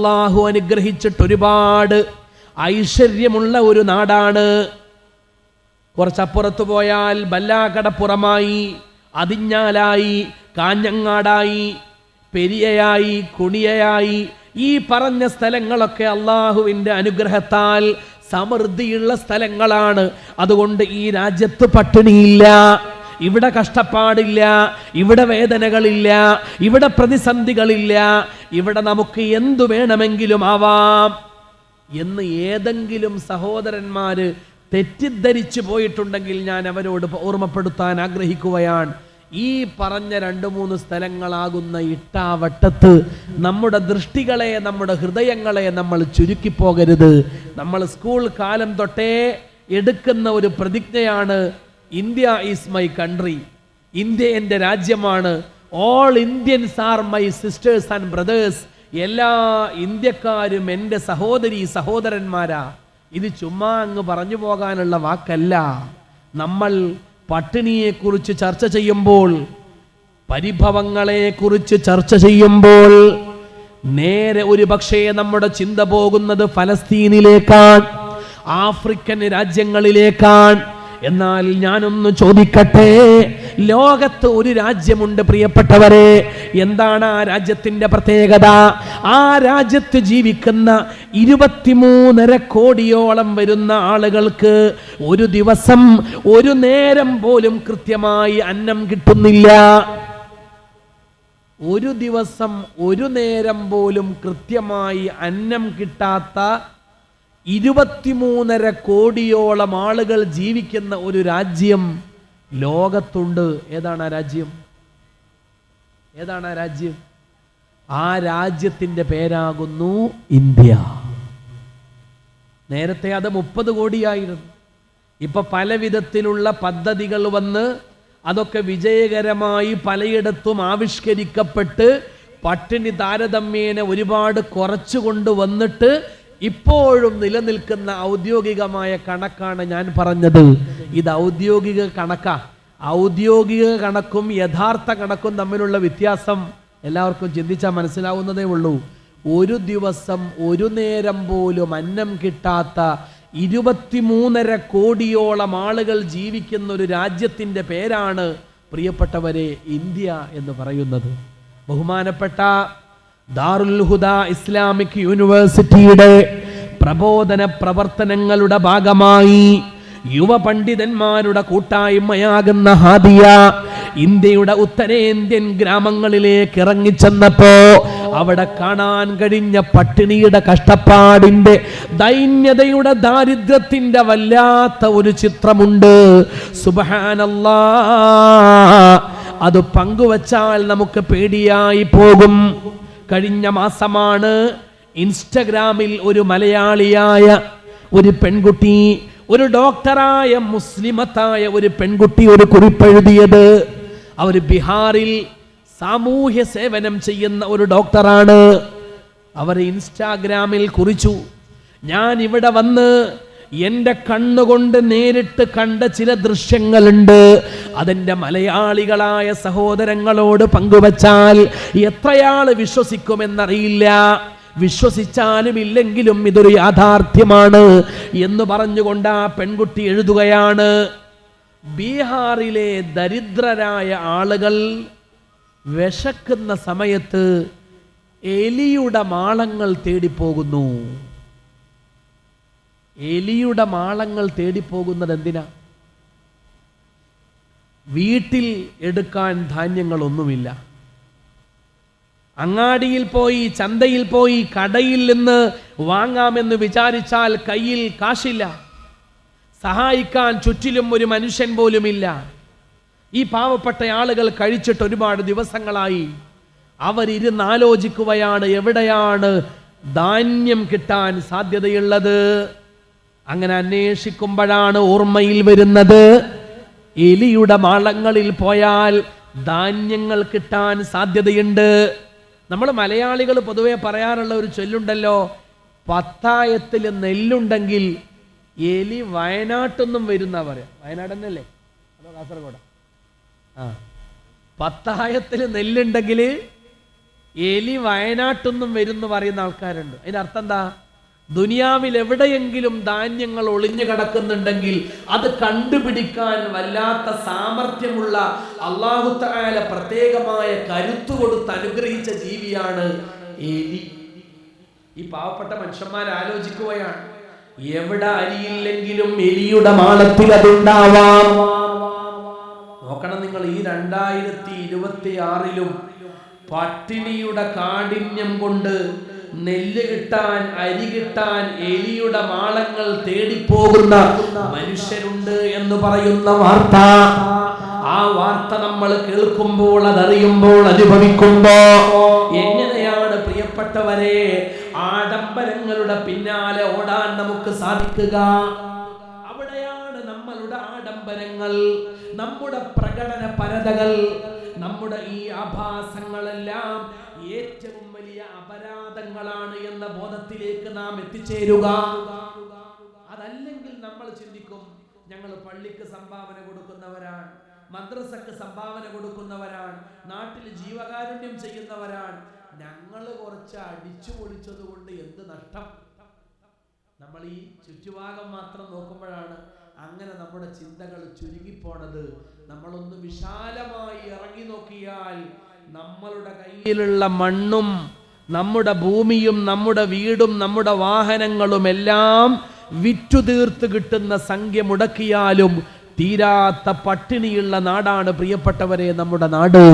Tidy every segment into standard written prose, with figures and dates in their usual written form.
അല്ലാഹു അനുഗ്രഹിച്ചിട്ട് ഒരുപാട് ഐശ്വര്യമുള്ള ഒരു നാടാണ്. കുറച്ചപ്പുറത്ത് പോയാൽ ബല്ലാകടപ്പുറമായി, അതിഞ്ഞാലായി, കാഞ്ഞങ്ങാടായി, പെരിയയായി, കുണിയയായി, ഈ പറഞ്ഞ സ്ഥലങ്ങളൊക്കെ അള്ളാഹുവിൻ്റെ അനുഗ്രഹത്താൽ സമൃദ്ധിയുള്ള സ്ഥലങ്ങളാണ്. അതുകൊണ്ട് ഈ രാജ്യത്ത് പട്ടിണിയില്ല, ഇവിടെ കഷ്ടപ്പാടില്ല, ഇവിടെ വേദനകളില്ല, ഇവിടെ പ്രതിസന്ധികളില്ല, ഇവിടെ നമുക്ക് എന്തു വേണമെങ്കിലും ആവാം എന്ന് ഏതെങ്കിലും സഹോദരന്മാര് തെറ്റിദ്ധരിച്ചു പോയിട്ടുണ്ടെങ്കിൽ ഞാൻ അവരോട് ഓർമ്മപ്പെടുത്താൻ ആഗ്രഹിക്കുകയാണ്. ഈ പറഞ്ഞ 2-3 സ്ഥലങ്ങളാകുന്ന ഇട്ടാവട്ടത്ത് നമ്മുടെ ദൃഷ്ടികളെ, നമ്മുടെ ഹൃദയങ്ങളെ നമ്മൾ ചുരുക്കിപ്പോകരുത്. നമ്മൾ സ്കൂൾ കാലം തൊട്ടേ എടുക്കുന്ന ഒരു പ്രതിജ്ഞയാണ്, India is my country, India എൻ്റെ രാജ്യമാണ്, all Indians are my sisters and brothers, എല്ലാ ഇന്ത്യക്കാരും എൻ്റെ സഹോദരി സഹോദരന്മാരാ. ഇത് ചുമ്മാ അങ്ങ് പറഞ്ഞു പോകാനുള്ള വാക്കല്ല. നമ്മൾ പട്ടിണിയെക്കുറിച്ച് ചർച്ച ചെയ്യുമ്പോൾ, പരിഭവങ്ങളെക്കുറിച്ച് ചർച്ച ചെയ്യുമ്പോൾ നേരെ ഒരു പക്ഷേ നമ്മുടെ ചിന്ത പോകുന്നത് ഫലസ്തീനിലേക്കാണ്, ആഫ്രിക്കൻ രാജ്യങ്ങളിലേക്കാണ്. എന്നാൽ ഞാനൊന്ന് ചോദിക്കട്ടെ, ലോകത്ത് ഒരു രാജ്യമുണ്ട് പ്രിയപ്പെട്ടവരെ. എന്താണ് ആ രാജ്യത്തിന്റെ പ്രത്യേകത? ആ രാജ്യത്ത് ജീവിക്കുന്ന 23.5 കോടിയോളം വരുന്ന ആളുകൾക്ക് ഒരു ദിവസം ഒരു നേരം പോലും കൃത്യമായി അന്നം കിട്ടുന്നില്ല. ഒരു ദിവസം ഒരു നേരം പോലും കൃത്യമായി അന്നം കിട്ടാത്ത 23.5 കോടിയോളം ആളുകൾ ജീവിക്കുന്ന ഒരു രാജ്യം ലോകത്തുണ്ട്. ഏതാണ് ആ രാജ്യം? ഏതാണ് ആ രാജ്യം? ആ രാജ്യത്തിൻ്റെ പേരാകുന്നു ഇന്ത്യ. നേരത്തെ അത് 30 കോടിയായിരുന്നു. ഇപ്പൊ പല വിധത്തിലുള്ള പദ്ധതികൾ വന്ന് അതൊക്കെ വിജയകരമായി പലയിടത്തും ആവിഷ്കരിക്കപ്പെട്ട് പട്ടിണി താരതമ്യേന ഒരുപാട് കുറച്ചു കൊണ്ടുവന്നിട്ട് ഇപ്പോഴും നിലനിൽക്കുന്ന ഔദ്യോഗികമായ കണക്കാണ് ഞാൻ പറഞ്ഞത്. ഇത് ഔദ്യോഗിക കണക്കാ. ഔദ്യോഗിക കണക്കും യഥാർത്ഥ കണക്കും തമ്മിലുള്ള വ്യത്യാസം എല്ലാവർക്കും ചിന്തിച്ചാൽ മനസ്സിലാവുന്നതേ ഉള്ളൂ. ഒരു ദിവസം ഒരു നേരം പോലും അന്നം കിട്ടാത്ത 23.5 കോടിയോളം ആളുകൾ ജീവിക്കുന്ന ഒരു രാജ്യത്തിൻ്റെ പേരാണ് പ്രിയപ്പെട്ടവരെ ഇന്ത്യ എന്ന് പറയുന്നത്. ബഹുമാനപ്പെട്ട ദാറുൽ ഹുദ ഇസ്ലാമിക് യൂണിവേഴ്സിറ്റിയുടെ പ്രബോധന പ്രവർത്തനങ്ങളുടെ ഭാഗമായി യുവ പണ്ഡിതന്മാരുടെ കൂട്ടായ്മയാകുന്ന ഹാദിയ ഇന്ത്യയുടെ ഉത്തരേന്ത്യൻ ഗ്രാമങ്ങളിലേക്ക് ഇറങ്ങിച്ചെന്നപ്പോ അവിടെ കാണാൻ കഴിഞ്ഞ പട്ടിണിയുടെ, കഷ്ടപ്പാടിന്റെ, ദൈന്യതയുടെ, ദാരിദ്ര്യത്തിന്റെ വല്ലാത്ത ഒരു ചിത്രമുണ്ട്. സുബ്ഹാനല്ലാഹ്, അത് പങ്കുവച്ചാൽ നമുക്ക് പേടിയായി പോകും. കഴിഞ്ഞ മാസമാണ് ഇൻസ്റ്റഗ്രാമിൽ ഒരു മലയാളിയായ ഒരു പെൺകുട്ടി, ഒരു ഡോക്ടറായ മുസ്ലിമത്തായ ഒരു പെൺകുട്ടി ഒരു കുറിപ്പെഴുതിയത്. അവർ ബീഹാറിൽ സാമൂഹ്യ സേവനം ചെയ്യുന്ന ഒരു ഡോക്ടറാണ്. അവർ ഇൻസ്റ്റാഗ്രാമിൽ കുറിച്ചു, ഞാൻ ഇവിടെ വന്ന് എൻ്റെ കണ്ണുകൊണ്ട് നേരിട്ട് കണ്ട ചില ദൃശ്യങ്ങളുണ്ട്. അതെൻ്റെ മലയാളികളായ സഹോദരങ്ങളോട് പങ്കുവച്ചാൽ എത്രയാൾ വിശ്വസിക്കുമെന്നറിയില്ല. വിശ്വസിച്ചാലും ഇല്ലെങ്കിലും ഇതൊരു യാഥാർത്ഥ്യമാണ് എന്ന് പറഞ്ഞുകൊണ്ട് ആ പെൺകുട്ടി എഴുതുകയാണ്, ബീഹാറിലെ ദരിദ്രരായ ആളുകൾ വിശക്കുന്ന സമയത്ത് എലിയുടെ മാളങ്ങൾ തേടിപ്പോകുന്നു. എലിയുടെ മാളങ്ങൾ തേടിപ്പോകുന്നത് എന്തിനാ? വീട്ടിൽ എടുക്കാൻ ധാന്യങ്ങളൊന്നുമില്ല. അങ്ങാടിയിൽ പോയി, ചന്തയിൽ പോയി, കടയിൽ നിന്ന് വാങ്ങാമെന്ന് വിചാരിച്ചാൽ കയ്യിൽ കാശില്ല. സഹായിക്കാൻ ചുറ്റിലും ഒരു മനുഷ്യൻ പോലുമില്ല. ഈ പാവപ്പെട്ട ആളുകൾ കഴിച്ചിട്ട് ഒരുപാട് ദിവസങ്ങളായി. അവരിരുന്ന് ആലോചിക്കുകയാണ്, എവിടെയാണ് ധാന്യം കിട്ടാൻ സാധ്യതയുള്ളത്. അങ്ങനെ അന്വേഷിക്കുമ്പോഴാണ് ഓർമ്മയിൽ വരുന്നത്, എലിയുടെ മാളങ്ങളിൽ പോയാൽ ധാന്യങ്ങൾ കിട്ടാൻ സാധ്യതയുണ്ട്. നമ്മൾ മലയാളികൾ പൊതുവെ പറയാറുള്ള ഒരു ചൊല്ലുണ്ടല്ലോ, പത്തായത്തിൽ നെല്ലുണ്ടെങ്കിൽ എലി വയനാട്ടൊന്നും വരുന്ന പറയാം. വയനാട് തന്നെയല്ലേ, അതോ കാസർഗോഡ്? പത്തായത്തിൽ നെല്ലുണ്ടെങ്കിൽ എലി വയനാട്ടൊന്നും വരുമെന്ന് പറയുന്ന ആൾക്കാരുണ്ട്. അതിന്റെ അർത്ഥം എന്താ? ദുനിയാവിൽ എവിടെയെങ്കിലും ധാന്യങ്ങൾ ഒളിഞ്ഞു കിടക്കുന്നുണ്ടെങ്കിൽ അത് കണ്ടുപിടിക്കാൻ വല്ലാത്ത സാമർഥ്യമുള്ള അല്ലാഹു തആല പ്രത്യേകമായ കരുത്തു കൊടുത്ത് അനുഗ്രഹിച്ച ജീവിയാണ് എലി. ഈ പാവപ്പെട്ട മനുഷ്യന്മാർ ആലോചിക്കുകയാണ്, എവിടെ അരിയില്ലെങ്കിലും എലിയുടെ മാളത്തിൽ അതുണ്ടാവാം. നോക്കണം നിങ്ങൾ, ഈ 2026 പട്ടിണിയുടെ കാഠിന്യം കൊണ്ട് നെല്ല് കിട്ടാൻ, അരി കിട്ടാൻ എലിയുടെ മാളങ്ങൾ തേടിപ്പോകുന്ന മനുഷ്യരുണ്ട് എന്ന് പറയുന്ന വാർത്ത. ആ വാർത്ത നമ്മൾ കേൾക്കുമ്പോൾ, അതറിയുമ്പോൾ, അനുഭവിക്കുമ്പോ എങ്ങനെയാണ് പ്രിയപ്പെട്ടവരെ ആഡംബരങ്ങളുടെ പിന്നാലെ ഓടാൻ നമുക്ക് സാധിക്കുക? അവിടെയാണ് നമ്മളുടെ ആഡംബരങ്ങൾ, നമ്മുടെ പ്രകടന പരതകൾ, നമ്മുടെ ഈ ആഭാസങ്ങളെല്ലാം ഏറ്റവും വലിയ അപരാധങ്ങളാണ് എന്ന ബോധത്തിലേക്ക് നാം എത്തിച്ചേരുക. അതല്ലെങ്കിൽ നമ്മൾ ചിന്തിക്കും, ഞങ്ങൾ പള്ളിക്ക് സംഭാവന കൊടുക്കുന്നവരാണ്, മദ്രസക്ക് സംഭാവന കൊടുക്കുന്നവരാണ്, നാട്ടിൽ ജീവകാരുണ്യം ചെയ്യുന്നവരാണ്, ഞങ്ങൾ കുറച്ച് അടിച്ചു പൊളിച്ചത് കൊണ്ട് എന്ത് നഷ്ടം? നമ്മൾ ഈ ചുറ്റുഭാഗം മാത്രം നോക്കുമ്പോഴാണ് അങ്ങനെ നമ്മുടെ ചിന്തകൾ ചുരുങ്ങിപ്പോണത്. നമ്മളൊന്ന് വിശാലമായി ഇറങ്ങി നോക്കിയാൽ നമ്മളുടെ കയ്യിലുള്ള മണ്ണും നമ്മുടെ ഭൂമിയും നമ്മുടെ വീടും നമ്മുടെ വാഹനങ്ങളും എല്ലാം വിറ്റുതീർത്ത് കിട്ടുന്ന സംഖ്യ മുടക്കിയാലും തീരാത്ത പട്ടിണിയുള്ള നാടാണ് പ്രിയപ്പെട്ടവരെ നമ്മുടെ നാട്.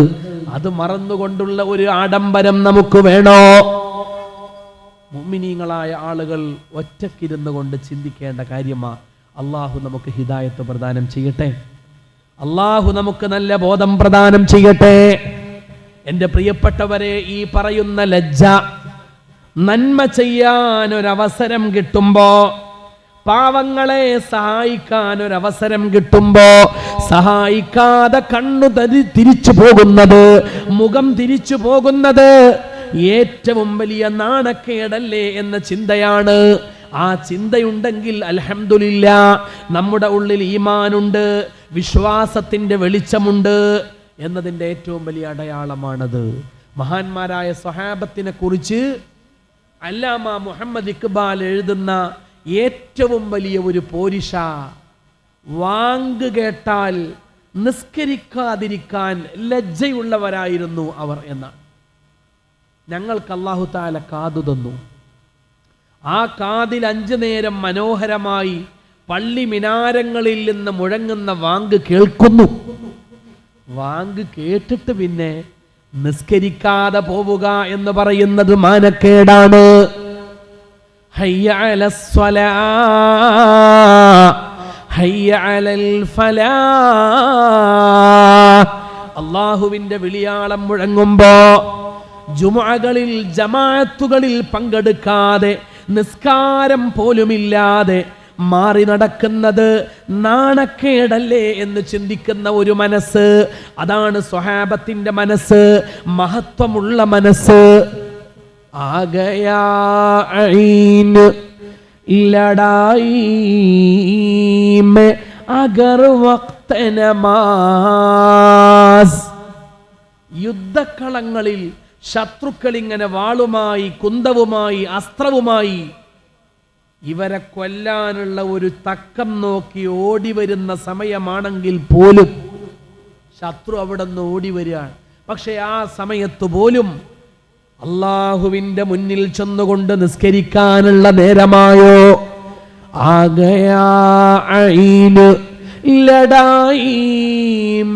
അത് മറന്നുകൊണ്ടുള്ള ഒരു ആഡംബരം നമുക്ക് വേണോ? മുഅ്മിനീങ്ങളായ ആളുകൾ ഒറ്റക്കിരുന്നു കൊണ്ട് ചിന്തിക്കേണ്ട കാര്യമാണ്. അള്ളാഹു നമുക്ക് ഹിദായത്ത് പ്രദാനം ചെയ്യട്ടെ. അള്ളാഹു നമുക്ക് നല്ല ബോധം പ്രദാനം ചെയ്യട്ടെ. എൻ്റെ പ്രിയപ്പെട്ടവരെ, ഈ പറയുന്ന ലജ്ജ, നന്മ ചെയ്യാൻ ഒരവസരം കിട്ടുമ്പോ, പാവങ്ങളെ സഹായിക്കാൻ ഒരവസരം കിട്ടുമ്പോ സഹായിക്കാതെ കണ്ണു തിരിച്ചു പോകുന്നത്, മുഖം തിരിച്ചു പോകുന്നത് ഏറ്റവും വലിയ നാണക്കേടല്ലേ എന്ന ചിന്തയാണ്. ആ ചിന്തയുണ്ടെങ്കിൽ അൽഹംദുലില്ലാ, നമ്മുടെ ഉള്ളിൽ ഈമാനുണ്ട്, വിശ്വാസത്തിന്റെ വെളിച്ചമുണ്ട് എന്നതിൻ്റെ ഏറ്റവും വലിയ അടയാളമാണത്. മഹാന്മാരായ സ്വഹാബത്തിനെ കുറിച്ച് അല്ലാമ മുഹമ്മദ് ഇഖ്ബാൽ എഴുതുന്ന ഏറ്റവും വലിയ ഒരു പോരിഷ, വാങ്ക് കേട്ടാൽ നിസ്കരിക്കാതിരിക്കാൻ ലജ്ജയുള്ളവരായിരുന്നു അവർ എന്നാണ്. ഞങ്ങൾക്ക് അല്ലാഹു തആല കാതു തന്നു. ആ കാതിൽ 5 നേരം മനോഹരമായി പള്ളി മിനാരങ്ങളിൽ നിന്ന് മുഴങ്ങുന്ന വാങ്ക് കേൾക്കുന്നു. വാങ്ക് കേട്ടിട്ട് പിന്നെ നിസ്കരിക്കാതെ പോവുക എന്ന് പറയുന്നത് മാനക്കേടാണ്. ഹയ്യ അലസ്സലാ ഹയ്യ അലൽ ഫലാഹ്. അല്ലാഹുവിന്റെ വിളിയാളം മുഴങ്ങുമ്പോ ജുമുഅകളിൽ ജമാഅത്തുകളിൽ പങ്കെടുക്കാതെ, നിസ്കാരം പോലുമില്ലാതെ മാറി നടക്കുന്നത് നാണക്കേടല്ലേ എന്ന് ചിന്തിക്കുന്ന ഒരു മനസ്സ്, അതാണ് സ്വഹാബത്തിന്റെ മനസ്സ്, മഹത്വമുള്ള മനസ്സ്. ആഗയാ ഐൻ ലടായി മേ അഗർ വഖ്ത് നമാസ്. യുദ്ധക്കളങ്ങളിൽ ശത്രുക്കൾ ഇങ്ങനെ വാളുമായി, കുന്തവുമായി, അസ്ത്രവുമായി ഇവരെ കൊല്ലാനുള്ള ഒരു തക്കം നോക്കി ഓടി വരുന്ന സമയമാണെങ്കിൽ പോലും ശത്രു അവിടെ നിന്ന് ഓടി വരികയാണ്. പക്ഷെ ആ സമയത്ത് പോലും അള്ളാഹുവിന്റെ മുന്നിൽ ചെന്നുകൊണ്ട് നിസ്കരിക്കാനുള്ള നേരമായോ? ആഗയാ ഐന് ലടായി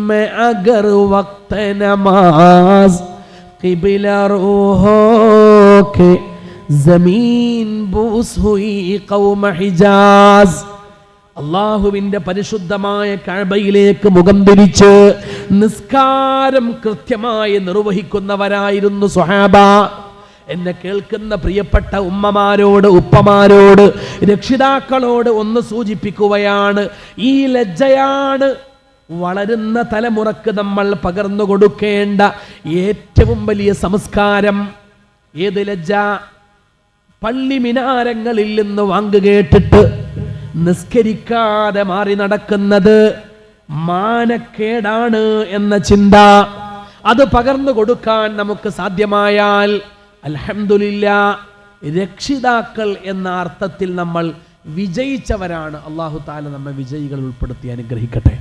മേ അഗർ വഖ്ത് നമാസ് ഖിബല റൂഹോ കെ ജമീൻ ബൂസ് ഹുയി ഖൗമ ഹിജാസ്. അള്ളാഹുവിന്റെ പരിശുദ്ധമായ കഅബയിലേക്ക് മുഖം തിരിച്ച് നിസ്കാരം കൃത്യമായി നിർവഹിക്കുന്നവരായിരുന്നു സ്വഹാബ. എന്നെ കേൾക്കുന്ന പ്രിയപ്പെട്ട ഉമ്മമാരോട്, ഉപ്പമാരോട്, രക്ഷിതാക്കളോട് ഒന്ന് സൂചിപ്പിക്കുകയാണ്, ഈ ലജ്ജയാണ് വളരുന്ന തലമുറക്ക് നമ്മൾ പകർന്നു കൊടുക്കേണ്ട ഏറ്റവും വലിയ സംസ്കാരം. ഏത് ലജ്ജ? പള്ളി മിനാരങ്ങളിൽ നിന്ന് വാങ്ക് കേട്ടിട്ട് നിസ്കരിക്കാതെ മാറി നടക്കുന്നത് മാനക്കേടാണ് എന്ന ചിന്ത. അത് പകർന്നു കൊടുക്കാൻ നമുക്ക് സാധ്യമായാൽ അൽഹംദുലില്ലാഹ്, രക്ഷിതാക്കൾ എന്ന അർത്ഥത്തിൽ നമ്മൾ വിജയിച്ചവരാണ്. അല്ലാഹു തആല നമ്മെ വിജയികൾ ഉൾപ്പെടുത്തി അനുഗ്രഹിക്കട്ടെ.